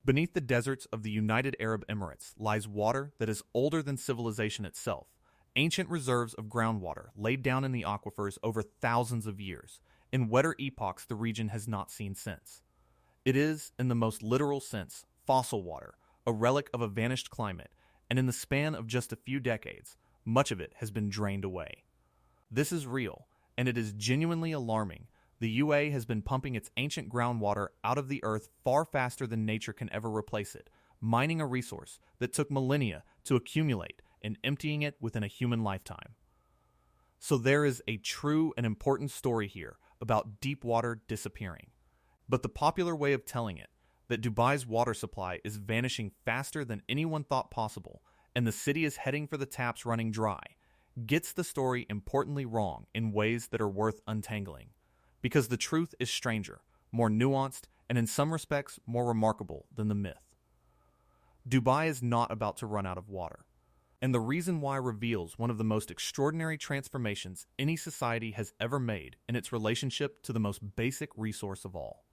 Beneath the deserts of the United Arab Emirates lies water that is older than civilization itself, ancient reserves of groundwater laid down in the aquifers over thousands of years, in wetter epochs the region has not seen since. It is, in the most literal sense, fossil water, a relic of a vanished climate, and in the span of just a few decades, much of it has been drained away. This is real, and it is genuinely alarming. The UAE has been pumping its ancient groundwater out of the earth far faster than nature can ever replace it, mining a resource that took millennia to accumulate and emptying it within a human lifetime. So there is a true and important story here about deep water disappearing. But the popular way of telling it, that Dubai's water supply is vanishing faster than anyone thought possible, and the city is heading for the taps running dry, gets the story importantly wrong in ways that are worth untangling. Because the truth is stranger, more nuanced, and in some respects more remarkable than the myth. Dubai is not about to run out of water. And the reason why reveals one of the most extraordinary transformations any society has ever made in its relationship to the most basic resource of all.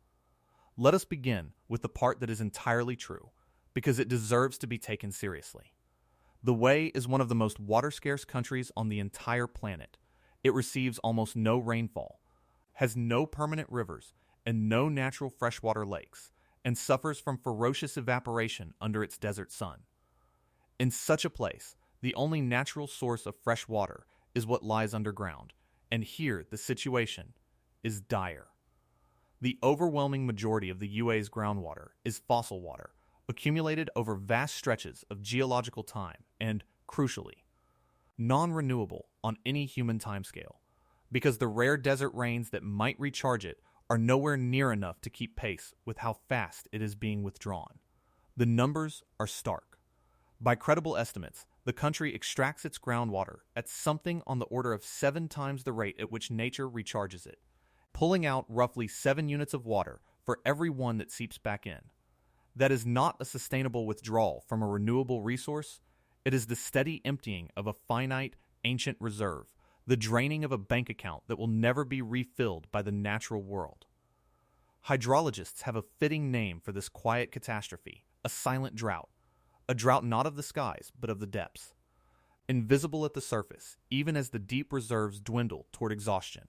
Let us begin with the part that is entirely true, because it deserves to be taken seriously. The UAE is one of the most water-scarce countries on the entire planet. It receives almost no rainfall, has no permanent rivers and no natural freshwater lakes, and suffers from ferocious evaporation under its desert sun. In such a place, the only natural source of fresh water is what lies underground, and here the situation is dire. The overwhelming majority of the UAE's groundwater is fossil water, accumulated over vast stretches of geological time and, crucially, non-renewable on any human timescale, because the rare desert rains that might recharge it are nowhere near enough to keep pace with how fast it is being withdrawn. The numbers are stark. By credible estimates, the country extracts its groundwater at something on the order of 7 times the rate at which nature recharges it, pulling out roughly 7 units of water for every one that seeps back in. That is not a sustainable withdrawal from a renewable resource. It is the steady emptying of a finite, ancient reserve, the draining of a bank account that will never be refilled by the natural world. Hydrologists have a fitting name for this quiet catastrophe, a silent drought. A drought not of the skies, but of the depths. Invisible at the surface, even as the deep reserves dwindle toward exhaustion.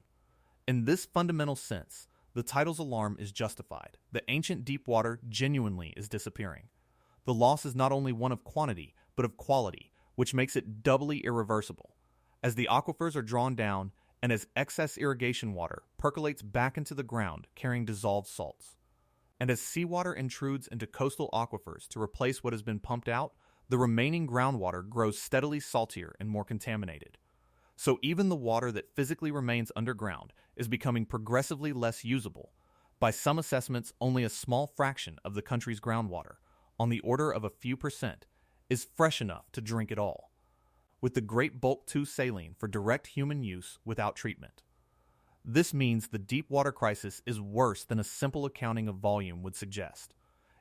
In this fundamental sense, the title's alarm is justified. The ancient deep water genuinely is disappearing. The loss is not only one of quantity, but of quality, which makes it doubly irreversible. As the aquifers are drawn down, and as excess irrigation water percolates back into the ground carrying dissolved salts. And as seawater intrudes into coastal aquifers to replace what has been pumped out, the remaining groundwater grows steadily saltier and more contaminated. So even the water that physically remains underground is becoming progressively less usable. By some assessments, only a small fraction of the country's groundwater, on the order of a few percent, is fresh enough to drink at all, with the great bulk 2 saline for direct human use without treatment. This means the deep water crisis is worse than a simple accounting of volume would suggest.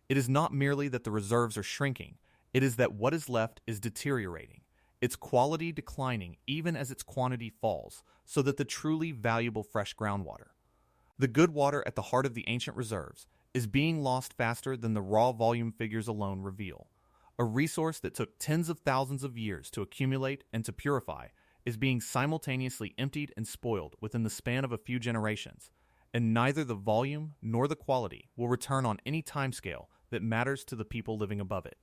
It is not merely that the reserves are shrinking, it is that what is left is deteriorating, its quality declining even as its quantity falls, so that the truly valuable fresh groundwater, the good water at the heart of the ancient reserves, is being lost faster than the raw volume figures alone reveal. A resource that took tens of thousands of years to accumulate and to purify is being simultaneously emptied and spoiled within the span of a few generations, and neither the volume nor the quality will return on any timescale that matters to the people living above it.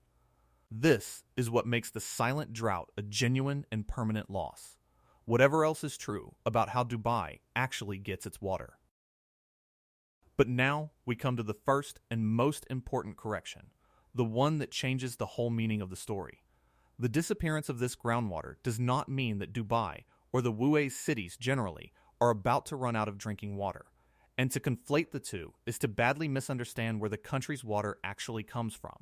This is what makes the silent drought a genuine and permanent loss, whatever else is true about how Dubai actually gets its water. But now we come to the first and most important correction, the one that changes the whole meaning of the story. The disappearance of this groundwater does not mean that Dubai, or the UAE's cities generally, are about to run out of drinking water. And to conflate the two is to badly misunderstand where the country's water actually comes from.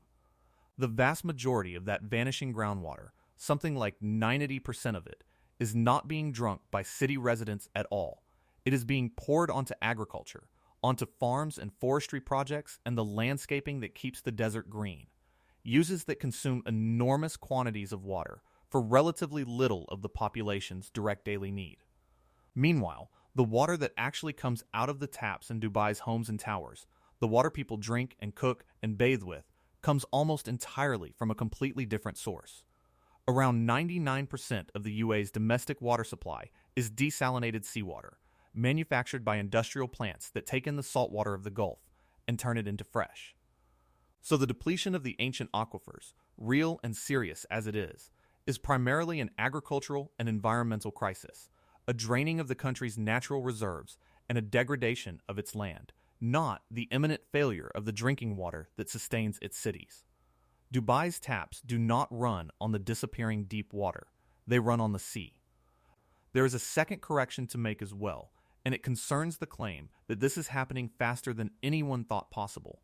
The vast majority of that vanishing groundwater, something like 90% of it, is not being drunk by city residents at all. It is being poured onto agriculture, onto farms and forestry projects and the landscaping that keeps the desert green. Uses that consume enormous quantities of water for relatively little of the population's direct daily need. Meanwhile, the water that actually comes out of the taps in Dubai's homes and towers, the water people drink and cook and bathe with, comes almost entirely from a completely different source. Around 99% of the UAE's domestic water supply is desalinated seawater, manufactured by industrial plants that take in the salt water of the Gulf and turn it into fresh. So the depletion of the ancient aquifers, real and serious as it is primarily an agricultural and environmental crisis, a draining of the country's natural reserves and a degradation of its land, not the imminent failure of the drinking water that sustains its cities. Dubai's taps do not run on the disappearing deep water, they run on the sea. There is a second correction to make as well, and it concerns the claim that this is happening faster than anyone thought possible.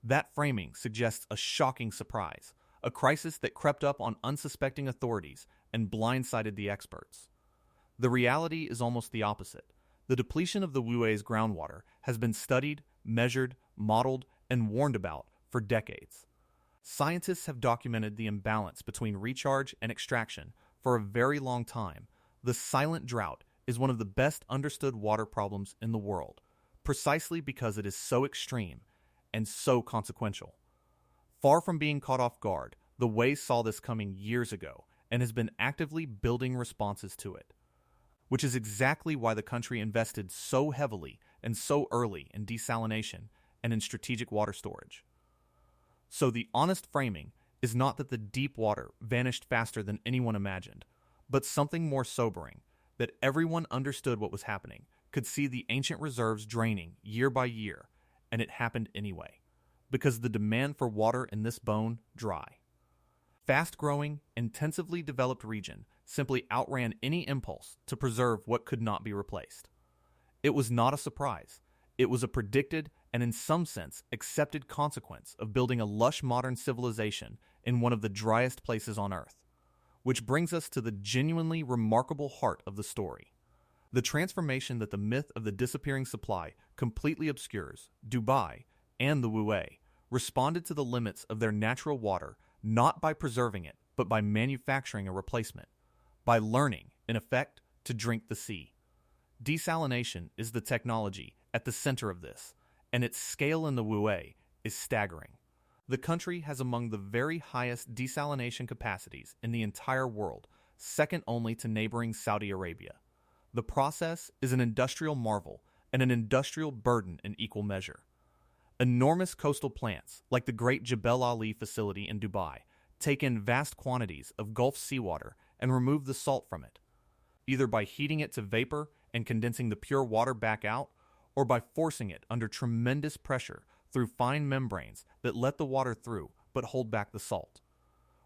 That framing suggests a shocking surprise, a crisis that crept up on unsuspecting authorities and blindsided the experts. The reality is almost the opposite. The depletion of the UAE's groundwater has been studied, measured, modeled, and warned about for decades. Scientists have documented the imbalance between recharge and extraction for a very long time. The silent drought is one of the best understood water problems in the world, precisely because it is so extreme and so consequential. Far from being caught off guard, the UAE saw this coming years ago and has been actively building responses to it, which is exactly why the country invested so heavily and so early in desalination and in strategic water storage. So the honest framing is not that the deep water vanished faster than anyone imagined, but something more sobering, that everyone understood what was happening, could see the ancient reserves draining year by year, and it happened anyway, because the demand for water in this bone dry. Fast-growing, intensively developed region simply outran any impulse to preserve what could not be replaced. It was not a surprise. It was a predicted and in some sense accepted consequence of building a lush modern civilization in one of the driest places on Earth. Which brings us to the genuinely remarkable heart of the story. The transformation that the myth of the disappearing supply completely obscures, Dubai and the UAE responded to the limits of their natural water not by preserving it, but by manufacturing a replacement, by learning, in effect, to drink the sea. Desalination is the technology at the center of this, and its scale in the UAE is staggering. The country has among the very highest desalination capacities in the entire world, second only to neighboring Saudi Arabia. The process is an industrial marvel and an industrial burden in equal measure. Enormous coastal plants, like the great Jebel Ali facility in Dubai, take in vast quantities of Gulf seawater and remove the salt from it, either by heating it to vapor and condensing the pure water back out, or by forcing it under tremendous pressure through fine membranes that let the water through but hold back the salt.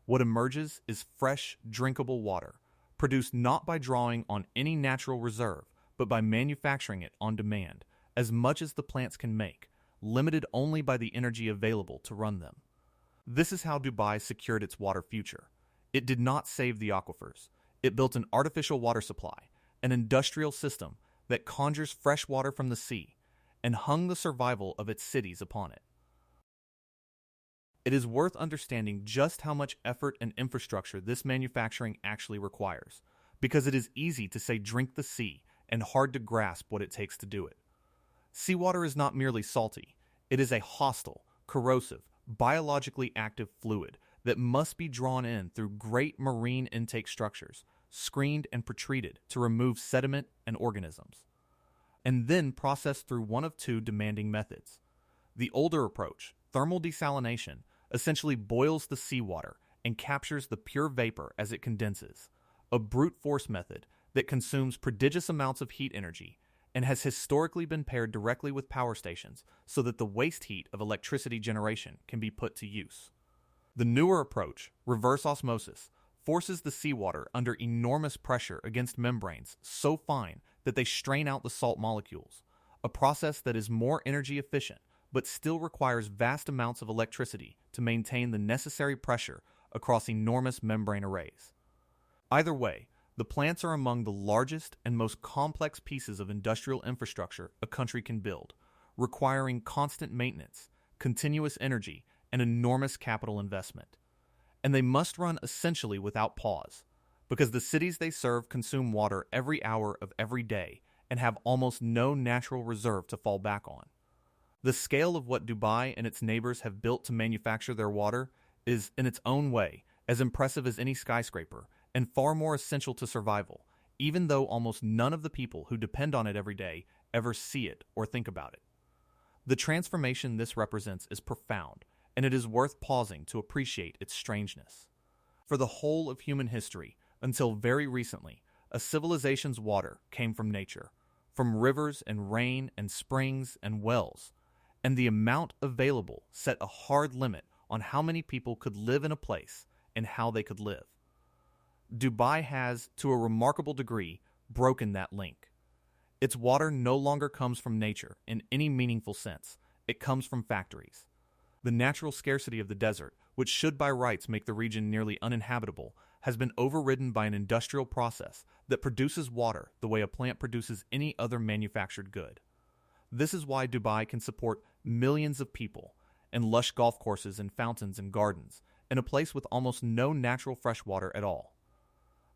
What emerges is fresh, drinkable water, produced not by drawing on any natural reserve, but by manufacturing it on demand, as much as the plants can make, limited only by the energy available to run them. This is how Dubai secured its water future. It did not save the aquifers. It built an artificial water supply, an industrial system that conjures fresh water from the sea, and hung the survival of its cities upon it. It is worth understanding just how much effort and infrastructure this manufacturing actually requires, because it is easy to say drink the sea and hard to grasp what it takes to do it. Seawater is not merely salty. It is a hostile, corrosive, biologically active fluid that must be drawn in through great marine intake structures, screened and pretreated to remove sediment and organisms, and then processed through one of two demanding methods. The older approach, thermal desalination, essentially boils the seawater and captures the pure vapor as it condenses, a brute force method that consumes prodigious amounts of heat energy and has historically been paired directly with power stations so that the waste heat of electricity generation can be put to use. The newer approach, reverse osmosis, forces the seawater under enormous pressure against membranes so fine that they strain out the salt molecules, a process that is more energy efficient but still requires vast amounts of electricity to maintain the necessary pressure across enormous membrane arrays. Either way, the plants are among the largest and most complex pieces of industrial infrastructure a country can build, requiring constant maintenance, continuous energy, and enormous capital investment. And they must run essentially without pause, because the cities they serve consume water every hour of every day and have almost no natural reserve to fall back on. The scale of what Dubai and its neighbors have built to manufacture their water is, in its own way, as impressive as any skyscraper and far more essential to survival, even though almost none of the people who depend on it every day ever see it or think about it. The transformation this represents is profound, and it is worth pausing to appreciate its strangeness. For the whole of human history, until very recently, a civilization's water came from nature, from rivers and rain and springs and wells, and the amount available set a hard limit on how many people could live in a place and how they could live. Dubai has, to a remarkable degree, broken that link. Its water no longer comes from nature in any meaningful sense. It comes from factories. The natural scarcity of the desert, which should by rights make the region nearly uninhabitable, has been overridden by an industrial process that produces water the way a plant produces any other manufactured good. This is why Dubai can support millions of people, and lush golf courses and fountains and gardens, in a place with almost no natural fresh water at all.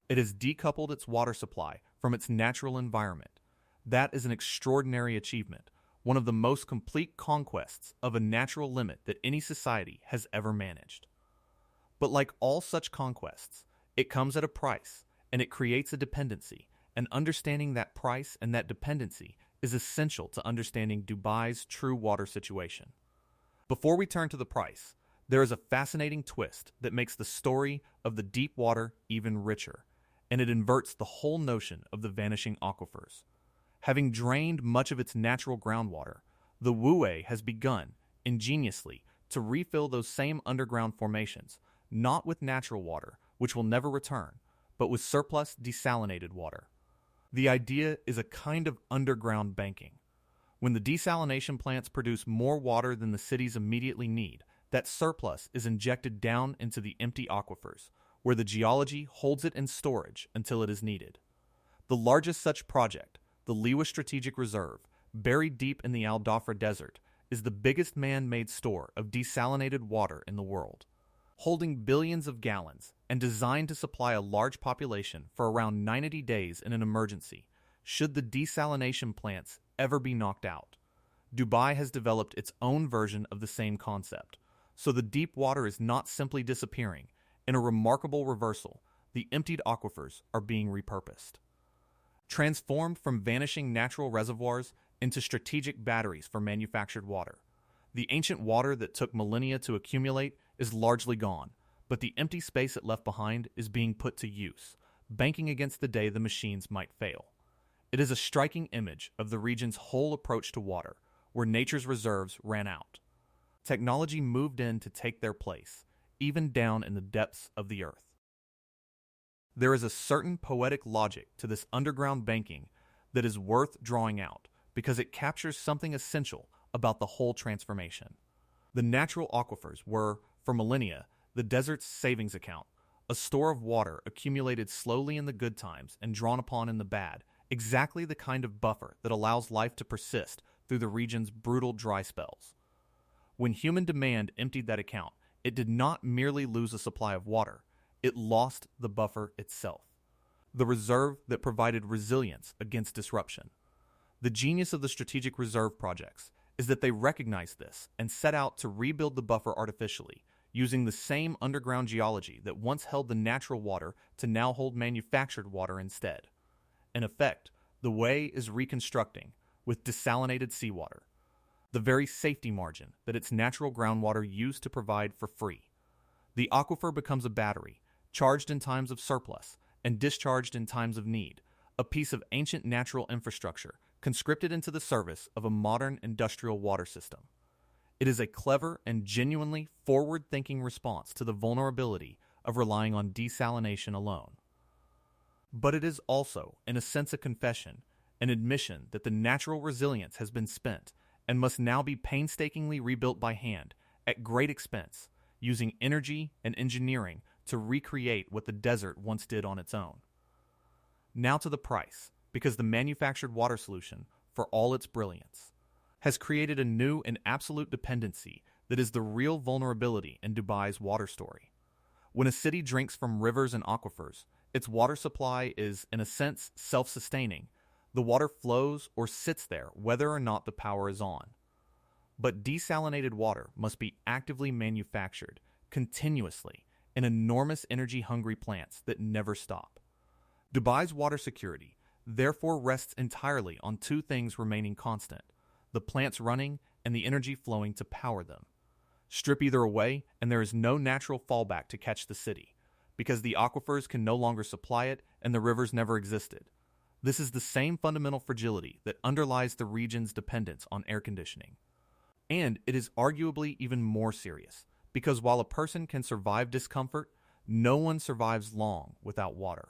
It has decoupled its water supply from its natural environment. That is an extraordinary achievement, one of the most complete conquests of a natural limit that any society has ever managed. But like all such conquests, it comes at a price, and it creates a dependency, and understanding that price and that dependency is essential to understanding Dubai's true water situation. Before we turn to the price, there is a fascinating twist that makes the story of the deep water even richer, and it inverts the whole notion of the vanishing aquifers. Having drained much of its natural groundwater, the Wue has begun, ingeniously, to refill those same underground formations, not with natural water, which will never return, but with surplus desalinated water. The idea is a kind of underground banking. When the desalination plants produce more water than the cities immediately need, that surplus is injected down into the empty aquifers, where the geology holds it in storage until it is needed. The largest such project, the Liwa Strategic Reserve, buried deep in the Al Dhafra Desert, is the biggest man-made store of desalinated water in the world. Holding billions of gallons and designed to supply a large population for around 90 days in an emergency, should the desalination plants ever be knocked out. Dubai has developed its own version of the same concept, so the deep water is not simply disappearing. In a remarkable reversal, the emptied aquifers are being repurposed. Transformed from vanishing natural reservoirs into strategic batteries for manufactured water. The ancient water that took millennia to accumulate is largely gone, but the empty space it left behind is being put to use, banking against the day the machines might fail. It is a striking image of the region's whole approach to water, where nature's reserves ran out. Technology moved in to take their place, even down in the depths of the earth. There is a certain poetic logic to this underground banking that is worth drawing out because it captures something essential about the whole transformation. The natural aquifers were, for millennia, the desert's savings account, a store of water accumulated slowly in the good times and drawn upon in the bad, exactly the kind of buffer that allows life to persist through the region's brutal dry spells. When human demand emptied that account, it did not merely lose a supply of water, it lost the buffer itself, the reserve that provided resilience against disruption. The genius of the Strategic Reserve projects is that they recognized this and set out to rebuild the buffer artificially, using the same underground geology that once held the natural water to now hold manufactured water instead. In effect, the Wue is reconstructing, with desalinated seawater, the very safety margin that its natural groundwater used to provide for free. The aquifer becomes a battery, charged in times of surplus and discharged in times of need, a piece of ancient natural infrastructure conscripted into the service of a modern industrial water system. It is a clever and genuinely forward-thinking response to the vulnerability of relying on desalination alone. But it is also, in a sense, a confession, an admission that the natural resilience has been spent and must now be painstakingly rebuilt by hand, at great expense, using energy and engineering to recreate what the desert once did on its own. Now to the price, because the manufactured water solution, for all its brilliance, has created a new and absolute dependency that is the real vulnerability in Dubai's water story. When a city drinks from rivers and aquifers, its water supply is, in a sense, self-sustaining. The water flows or sits there whether or not the power is on. But desalinated water must be actively manufactured, continuously, in enormous energy-hungry plants that never stop. Dubai's water security therefore rests entirely on two things remaining constant: the plants running and the energy flowing to power them. Strip either away, and there is no natural fallback to catch the city, because the aquifers can no longer supply it and the rivers never existed. This is the same fundamental fragility that underlies the region's dependence on air conditioning. And it is arguably even more serious, because while a person can survive discomfort, no one survives long without water.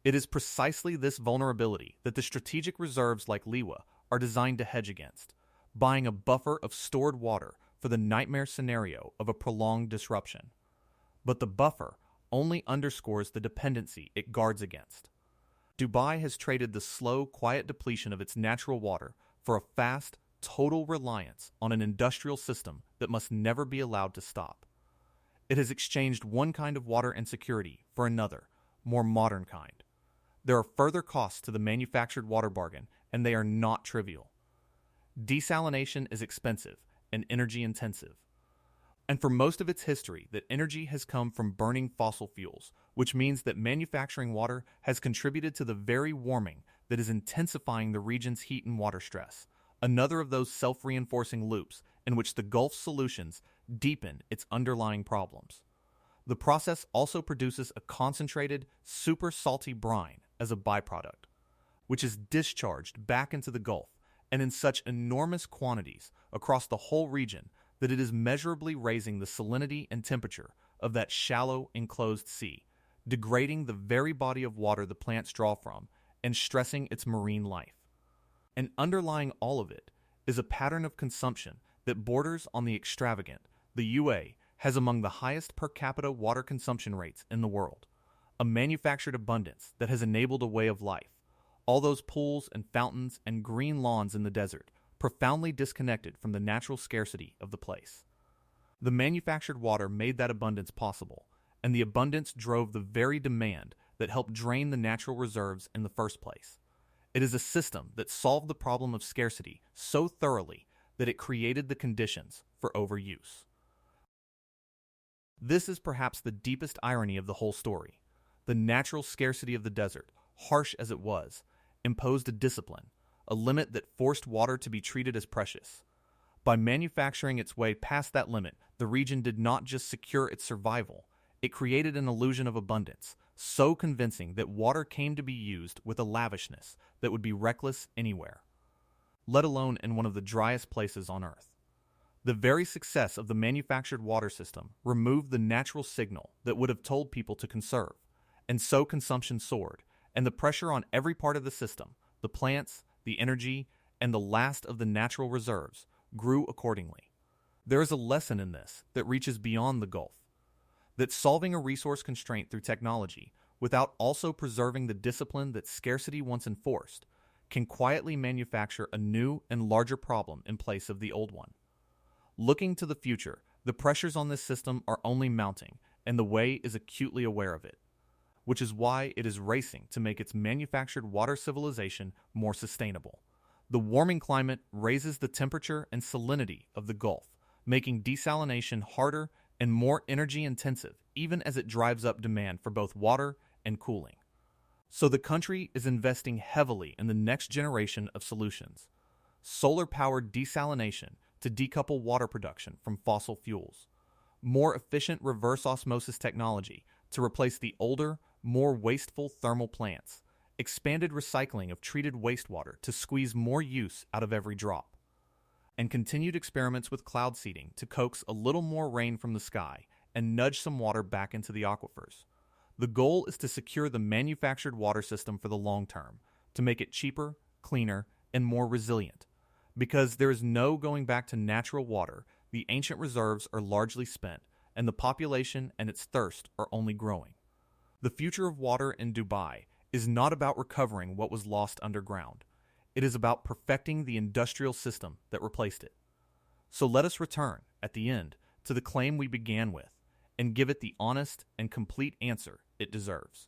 It is precisely this vulnerability that the strategic reserves like Liwa are designed to hedge against, buying a buffer of stored water for the nightmare scenario of a prolonged disruption. But the buffer only underscores the dependency it guards against. Dubai has traded the slow, quiet depletion of its natural water for a fast, total reliance on an industrial system that must never be allowed to stop. It has exchanged one kind of water insecurity for another, more modern kind. There are further costs to the manufactured water bargain, and they are not trivial. Desalination is expensive and energy-intensive. And for most of its history, that energy has come from burning fossil fuels, which means that manufacturing water has contributed to the very warming that is intensifying the region's heat and water stress, another of those self-reinforcing loops in which the Gulf's solutions deepen its underlying problems. The process also produces a concentrated, super salty brine as a byproduct, which is discharged back into the Gulf, and in such enormous quantities across the whole region that it is measurably raising the salinity and temperature of that shallow, enclosed sea, degrading the very body of water the plants draw from and stressing its marine life. And underlying all of it is a pattern of consumption that borders on the extravagant. The UAE has among the highest per capita water consumption rates in the world, a manufactured abundance that has enabled a way of life. All those pools and fountains and green lawns in the desert, profoundly disconnected from the natural scarcity of the place. The manufactured water made that abundance possible, and the abundance drove the very demand that helped drain the natural reserves in the first place. It is a system that solved the problem of scarcity so thoroughly that it created the conditions for overuse. This is perhaps the deepest irony of the whole story. The natural scarcity of the desert, harsh as it was, imposed a discipline, a limit that forced water to be treated as precious. By manufacturing its way past that limit, the region did not just secure its survival, it created an illusion of abundance, so convincing that water came to be used with a lavishness that would be reckless anywhere, let alone in one of the driest places on Earth. The very success of the manufactured water system removed the natural signal that would have told people to conserve, and so consumption soared, and the pressure on every part of the system, the plants, the energy, and the last of the natural reserves, grew accordingly. There is a lesson in this that reaches beyond the Gulf, that solving a resource constraint through technology, without also preserving the discipline that scarcity once enforced, can quietly manufacture a new and larger problem in place of the old one. Looking to the future, the pressures on this system are only mounting, and the Way is acutely aware of it, which is why it is racing to make its manufactured water civilization more sustainable. The warming climate raises the temperature and salinity of the Gulf, making desalination harder and more energy-intensive, even as it drives up demand for both water and cooling. So the country is investing heavily in the next generation of solutions: solar-powered desalination to decouple water production from fossil fuels, more efficient reverse osmosis technology to replace the older, more wasteful thermal plants, expanded recycling of treated wastewater to squeeze more use out of every drop, and continued experiments with cloud seeding to coax a little more rain from the sky and nudge some water back into the aquifers. The goal is to secure the manufactured water system for the long term, to make it cheaper, cleaner, and more resilient. Because there is no going back to natural water, the ancient reserves are largely spent, and the population and its thirst are only growing. The future of water in Dubai is not about recovering what was lost underground. It is about perfecting the industrial system that replaced it. So let us return, at the end, to the claim we began with, and give it the honest and complete answer it deserves.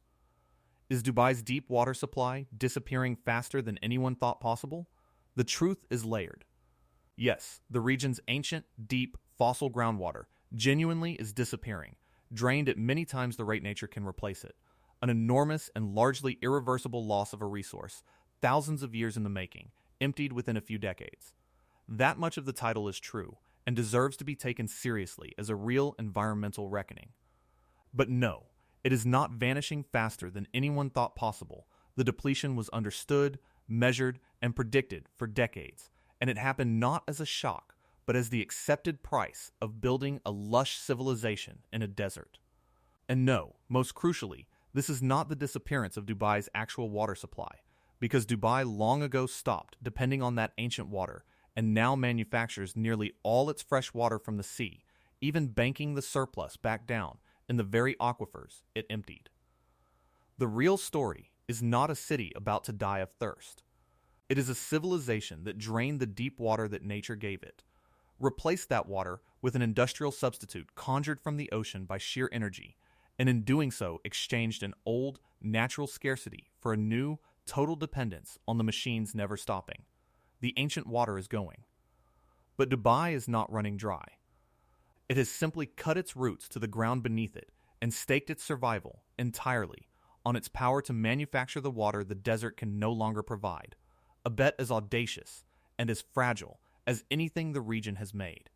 Is Dubai's deep water supply disappearing faster than anyone thought possible? The truth is layered. Yes, the region's ancient, deep, fossil groundwater genuinely is disappearing, drained at many times the rate nature can replace it. An enormous and largely irreversible loss of a resource, thousands of years in the making, emptied within a few decades. That much of the title is true, and deserves to be taken seriously as a real environmental reckoning. But no, it is not vanishing faster than anyone thought possible. The depletion was understood, measured, and predicted for decades, and it happened not as a shock, but as the accepted price of building a lush civilization in a desert. And no, most crucially, this is not the disappearance of Dubai's actual water supply, because Dubai long ago stopped depending on that ancient water and now manufactures nearly all its fresh water from the sea, even banking the surplus back down in the very aquifers it emptied. The real story is not a city about to die of thirst. It is a civilization that drained the deep water that nature gave it, replaced that water with an industrial substitute conjured from the ocean by sheer energy, and in doing so exchanged an old, natural scarcity for a new, total dependence on the machines never stopping. The ancient water is going. But Dubai is not running dry. It has simply cut its roots to the ground beneath it and staked its survival entirely on its power to manufacture the water the desert can no longer provide, a bet as audacious and as fragile as anything the region has made.